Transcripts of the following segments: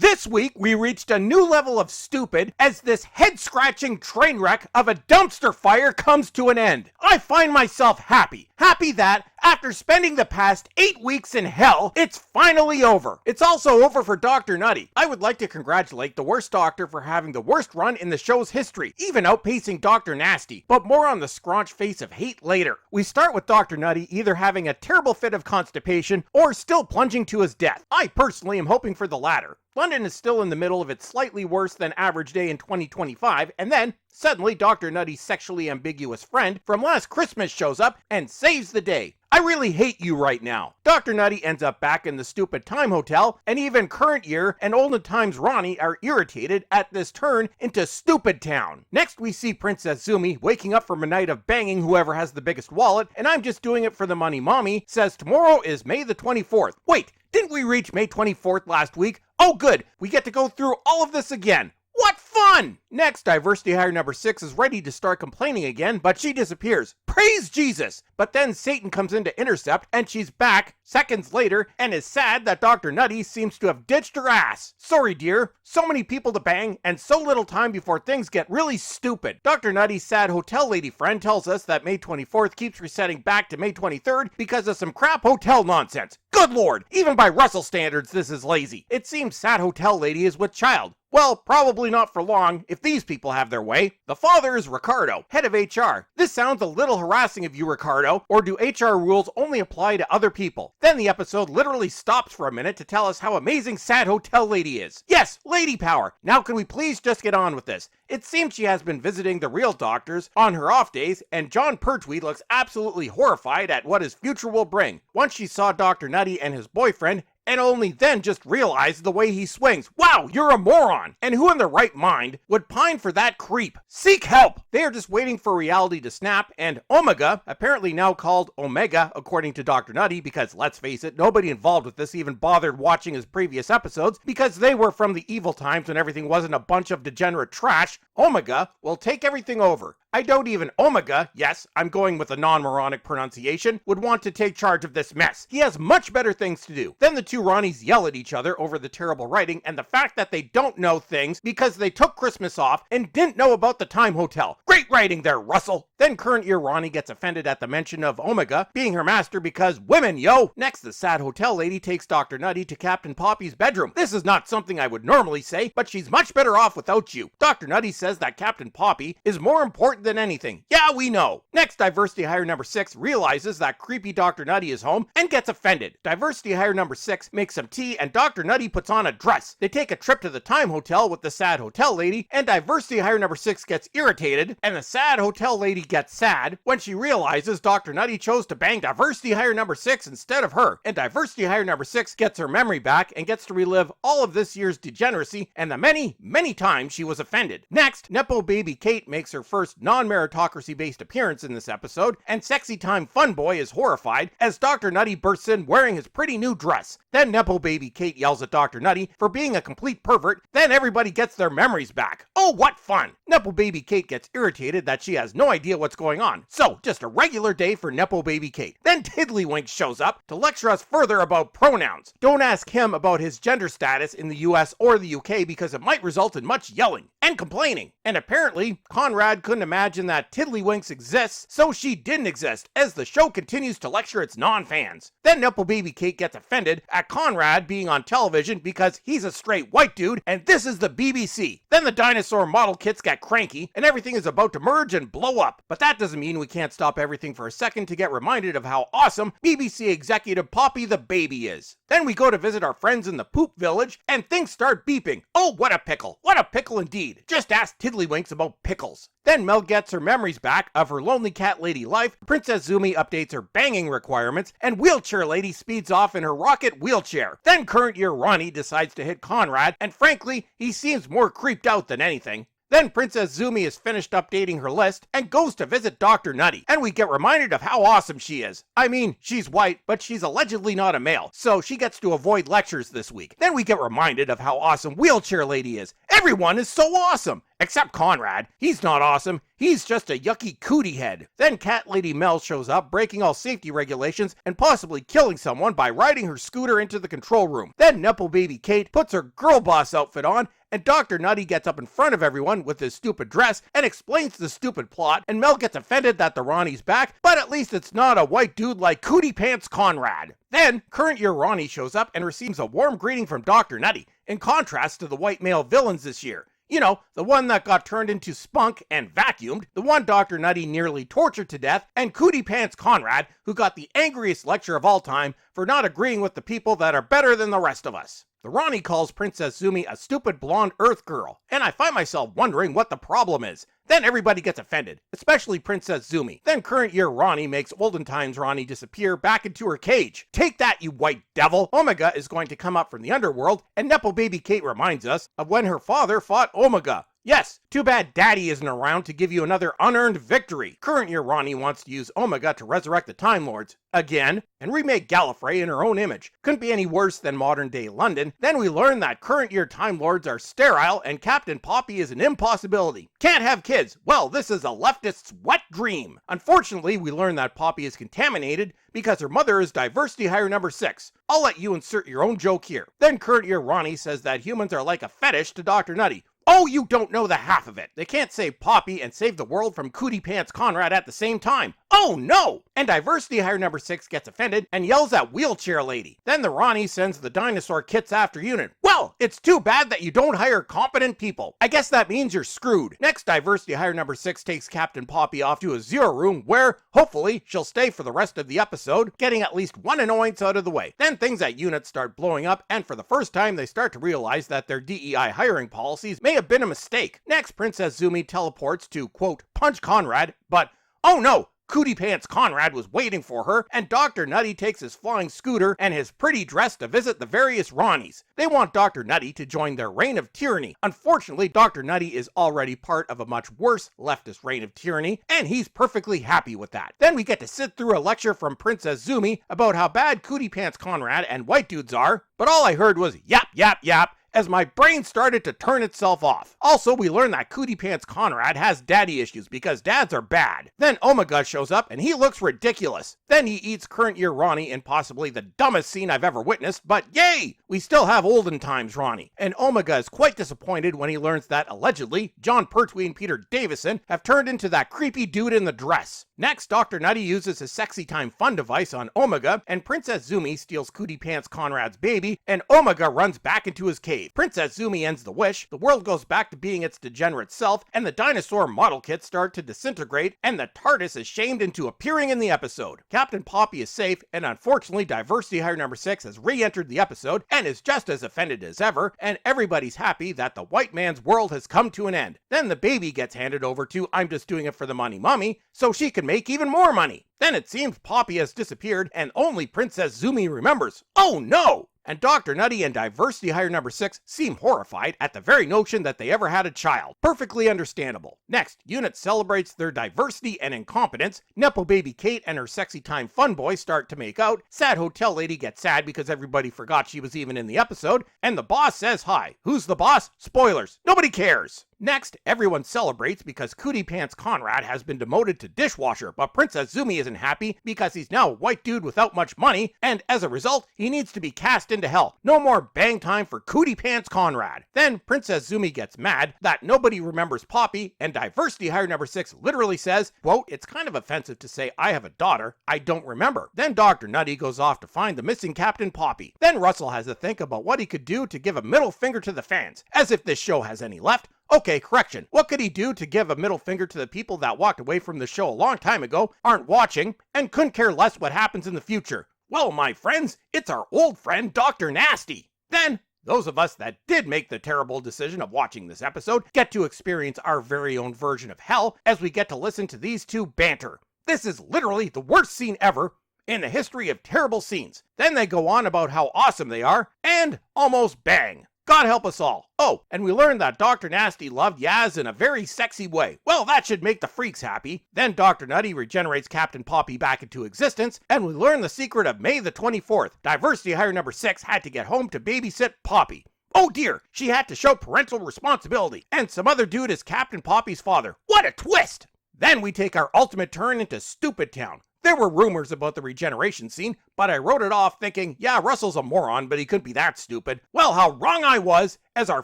This week, we reached a new level of stupid as this head-scratching train wreck of a dumpster fire comes to an end. I find myself happy that, after spending the past 8 weeks in hell, it's finally over. It's also over for Dr. Nutty. I would like to congratulate the worst doctor for having the worst run in the show's history, even outpacing Dr. Nasty, but more on the scraunch face of hate later. We start with Dr. Nutty either having a terrible fit of constipation or still plunging to his death. I personally am hoping for the latter. London is still in the middle of its slightly worse than average day in 2025, and then, suddenly, Dr. Nutty's sexually ambiguous friend from last Christmas shows up and saves the day. I really hate you right now. Dr. Nutty ends up back in the stupid time hotel, and even current year and olden times Ronnie are irritated at this turn into stupid town. Next we see Princess Zumi waking up from a night of banging whoever has the biggest wallet, and I'm just doing it for the money mommy says tomorrow is May the 24th. Wait, didn't we reach May 24th last week? Oh good, we get to go through all of this again. What fun! Next, diversity hire number 6 is ready to start complaining again, but she disappears. Praise Jesus! But then Satan comes in to intercept, and she's back seconds later, and is sad that Dr. Nutty seems to have ditched her ass. Sorry, dear. So many people to bang, and so little time before things get really stupid. Dr. Nutty's sad hotel lady friend tells us that May 24th keeps resetting back to May 23rd because of some crap hotel nonsense. Good lord! Even by Russell standards, this is lazy. It seems sad hotel lady is with child. Well, probably not for long, if these people have their way. The father is Ricardo, head of HR. This sounds a little harassing of you, Ricardo, or do HR rules only apply to other people? Then the episode literally stops for a minute to tell us how amazing sad hotel lady is. Yes, lady power. Now can we please just get on with this? It seems she has been visiting the real doctors on her off days, and John Pertwee looks absolutely horrified at what his future will bring. Once she saw Dr. Nutty and his boyfriend, and only then just realized the way he swings. Wow, you're a moron! And who in their right mind would pine for that creep? Seek help! They are just waiting for reality to snap, and Omega, apparently now called Omega according to Dr. Nutty, because let's face it, nobody involved with this even bothered watching his previous episodes, because they were from the evil times when everything wasn't a bunch of degenerate trash. Omega will take everything over. I don't even Omega, yes, I'm going with a non-moronic pronunciation, would want to take charge of this mess. He has much better things to do. Then the two Ronnies yell at each other over the terrible writing and the fact that they don't know things because they took Christmas off and didn't know about the time hotel. Great writing there, Russell! Then current year Ronnie gets offended at the mention of Omega being her master because women, yo! Next, the sad hotel lady takes Dr. Nutty to Captain Poppy's bedroom. This is not something I would normally say, but she's much better off without you. Dr. Nutty says that Captain Poppy is more important than anything. Yeah, we know. Next, diversity hire number 6 realizes that creepy Dr. Nutty is home and gets offended. Diversity hire number 6 makes some tea and Dr. Nutty puts on a dress. They take a trip to the time hotel with the sad hotel lady, and diversity hire number 6 gets irritated, and the sad hotel lady gets sad when she realizes Dr. Nutty chose to bang diversity hire number 6 instead of her, and diversity hire number 6 gets her memory back and gets to relive all of this year's degeneracy and the many times she was offended. Next, Nepo baby Kate makes her first non-meritocracy-based appearance in this episode, and Sexy Time Fun Boy is horrified as Dr. Nutty bursts in wearing his pretty new dress. Then Nepo baby Kate yells at Dr. Nutty for being a complete pervert, then everybody gets their memories back. Oh, what fun! Nepo baby Kate gets irritated that she has no idea what's going on. So, just a regular day for Nepo baby Kate. Then Tiddlywinks shows up to lecture us further about pronouns. Don't ask him about his gender status in the US or the UK because it might result in much yelling and complaining. And apparently, Conrad couldn't imagine that Tiddlywinks exists, so she didn't exist, as the show continues to lecture its non-fans. Then Nepo baby Kate gets offended at Conrad being on television because he's a straight white dude, and this is the BBC. Then the dinosaur model kits get cranky, and everything is about to merge and blow up. But that doesn't mean we can't stop everything for a second to get reminded of how awesome BBC executive Poppy the Baby is. Then we go to visit our friends in the poop village, and things start beeping. Oh, what a pickle! What a pickle indeed! Just ask Tiddlywinks about pickles. Then Mel gets her memories back of her lonely cat lady life, Princess Zumi updates her banging requirements, and Wheelchair Lady speeds off in her rocket wheelchair. Then current year Ronnie decides to hit Conrad, and frankly, he seems more creeped out than anything. Then Princess Zumi is finished updating her list and goes to visit Dr. Nutty, and we get reminded of how awesome she is. I mean, she's white, but she's allegedly not a male, so she gets to avoid lectures this week. Then we get reminded of how awesome Wheelchair Lady is. Everyone is so awesome! Except Conrad. He's not awesome. He's just a yucky cootie head. Then Cat Lady Mel shows up, breaking all safety regulations and possibly killing someone by riding her scooter into the control room. Then Nipple Baby Kate puts her girl boss outfit on, and Dr. Nutty gets up in front of everyone with his stupid dress and explains the stupid plot, and Mel gets offended that the Ronnie's back, but at least it's not a white dude like Cootie Pants Conrad. Then, current year Ronnie shows up and receives a warm greeting from Dr. Nutty, in contrast to the white male villains this year. You know, the one that got turned into spunk and vacuumed, the one Dr. Nutty nearly tortured to death, and Cootie Pants Conrad, who got the angriest lecture of all time for not agreeing with the people that are better than the rest of us. The Ronnie calls Princess Zumi a stupid blonde Earth girl, and I find myself wondering what the problem is. Then everybody gets offended, especially Princess Zumi. Then current year Ronnie makes olden times Ronnie disappear back into her cage. Take that, you white devil! Omega is going to come up from the underworld, and Nipple Baby Kate reminds us of when her father fought Omega. Yes, too bad Daddy isn't around to give you another unearned victory. Current year Ronnie wants to use Omega to resurrect the Time Lords again and remake Gallifrey in her own image. Couldn't be any worse than modern day London. Then we learn that current year Time Lords are sterile and Captain Poppy is an impossibility. Can't have kids. Well, this is a leftist's wet dream. Unfortunately, we learn that Poppy is contaminated because her mother is diversity hire number 6. I'll let you insert your own joke here. Then current year Ronnie says that humans are like a fetish to Dr. Nutty. Oh, you don't know the half of it. They can't save Poppy and save the world from Cootie Pants Conrad at the same time. Oh no! And diversity hire number 6 gets offended and yells at Wheelchair Lady. Then the Ronnie sends the dinosaur kits after Unit. Well, it's too bad that you don't hire competent people. I guess that means you're screwed. Next, diversity hire number 6 takes Captain Poppy off to a zero room where, hopefully, she'll stay for the rest of the episode, getting at least one annoyance out of the way. Then things at Unit start blowing up, and for the first time they start to realize that their DEI hiring policies may have been a mistake. Next, Princess Zumi teleports to, quote, punch Conrad, but, oh no! Cootie Pants Conrad was waiting for her, and Dr. Nutty takes his flying scooter and his pretty dress to visit the various Ronnies. They want Dr. Nutty to join their reign of tyranny. Unfortunately, Dr. Nutty is already part of a much worse leftist reign of tyranny, and he's perfectly happy with that. Then we get to sit through a lecture from Princess Zumi about how bad Cootie Pants Conrad and white dudes are, but all I heard was yap, yap, yap, as my brain started to turn itself off. Also, we learn that Cootie Pants Conrad has daddy issues because dads are bad. Then Omega shows up and he looks ridiculous. Then he eats current year Ronnie in possibly the dumbest scene I've ever witnessed, but yay! We still have olden times Ronnie. And Omega is quite disappointed when he learns that, allegedly, John Pertwee and Peter Davison have turned into that creepy dude in the dress. Next, Dr. Nutty uses his sexy time fun device on Omega, and Princess Zumi steals Cootie Pants Conrad's baby, and Omega runs back into his cave. Princess Zumi ends the wish, the world goes back to being its degenerate self, and the dinosaur model kits start to disintegrate, and the TARDIS is shamed into appearing in the episode. Captain Poppy is safe, and unfortunately diversity hire number 6 has re-entered the episode, and is just as offended as ever, and everybody's happy that the white man's world has come to an end. Then the baby gets handed over to I'm just doing it for the money mummy, so she can make even more money. Then it seems Poppy has disappeared, and only Princess Zumi remembers. Oh no! And Dr. Nutty and diversity hire number 6 seem horrified at the very notion that they ever had a child. Perfectly understandable. Next, Unit celebrates their diversity and incompetence. Nipple Baby Kate and her sexy time fun boy start to make out. Sad Hotel Lady gets sad because everybody forgot she was even in the episode. And the boss says hi. Who's the boss? Spoilers. Nobody cares. Next, everyone celebrates because Cootie Pants Conrad has been demoted to dishwasher, but Princess Zumi isn't happy because he's now a white dude without much money, and as a result, he needs to be cast into hell. No more bang time for Cootie Pants Conrad. Then Princess Zumi gets mad that nobody remembers Poppy, and diversity hire number 6 literally says, quote, it's kind of offensive to say I have a daughter I don't remember. Then Dr. Nutty goes off to find the missing Captain Poppy. Then Russell has to think about what he could do to give a middle finger to the fans, as if this show has any left. Okay, correction. What could he do to give a middle finger to the people that walked away from the show a long time ago, aren't watching, and couldn't care less what happens in the future? Well, my friends, it's our old friend Dr. Nasty. Then, those of us that did make the terrible decision of watching this episode get to experience our very own version of hell as we get to listen to these two banter. This is literally the worst scene ever in the history of terrible scenes. Then they go on about how awesome they are, and almost bang. God help us all. Oh, and we learned that Dr. Nasty loved Yaz in a very sexy way. Well, that should make the freaks happy. Then Dr. Nutty regenerates Captain Poppy back into existence, and we learn the secret of May the 24th. Diversity hire number 6 had to get home to babysit Poppy. Oh dear, she had to show parental responsibility, and some other dude is Captain Poppy's father. What a twist! Then we take our ultimate turn into Stupid Town. There were rumors about the regeneration scene, but I wrote it off thinking, yeah, Russell's a moron, but he couldn't be that stupid. Well, how wrong I was, as our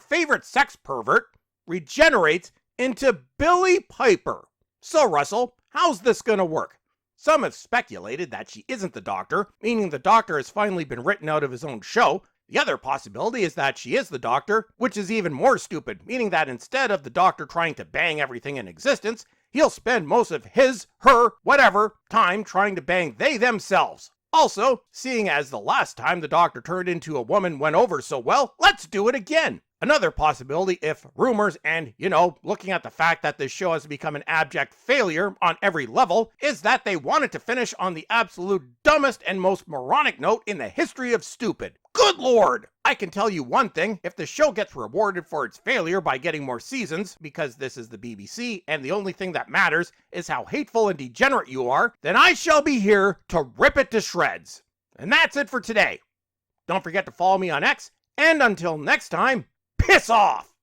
favorite sex pervert regenerates into Billy Piper. So, Russell, how's this gonna work? Some have speculated that she isn't the Doctor, meaning the Doctor has finally been written out of his own show. The other possibility is that she is the Doctor, which is even more stupid, meaning that instead of the Doctor trying to bang everything in existence, he'll spend most of his, her, whatever time trying to bang they themselves. Also, seeing as the last time the Doctor turned into a woman went over so well, let's do it again. Another possibility, if rumors and, looking at the fact that this show has become an abject failure on every level, is that they wanted to finish on the absolute dumbest and most moronic note in the history of stupid. Good lord! I can tell you one thing, if the show gets rewarded for its failure by getting more seasons, because this is the BBC and the only thing that matters is how hateful and degenerate you are, then I shall be here to rip it to shreds. And that's it for today. Don't forget to follow me on X, and until next time, piss off!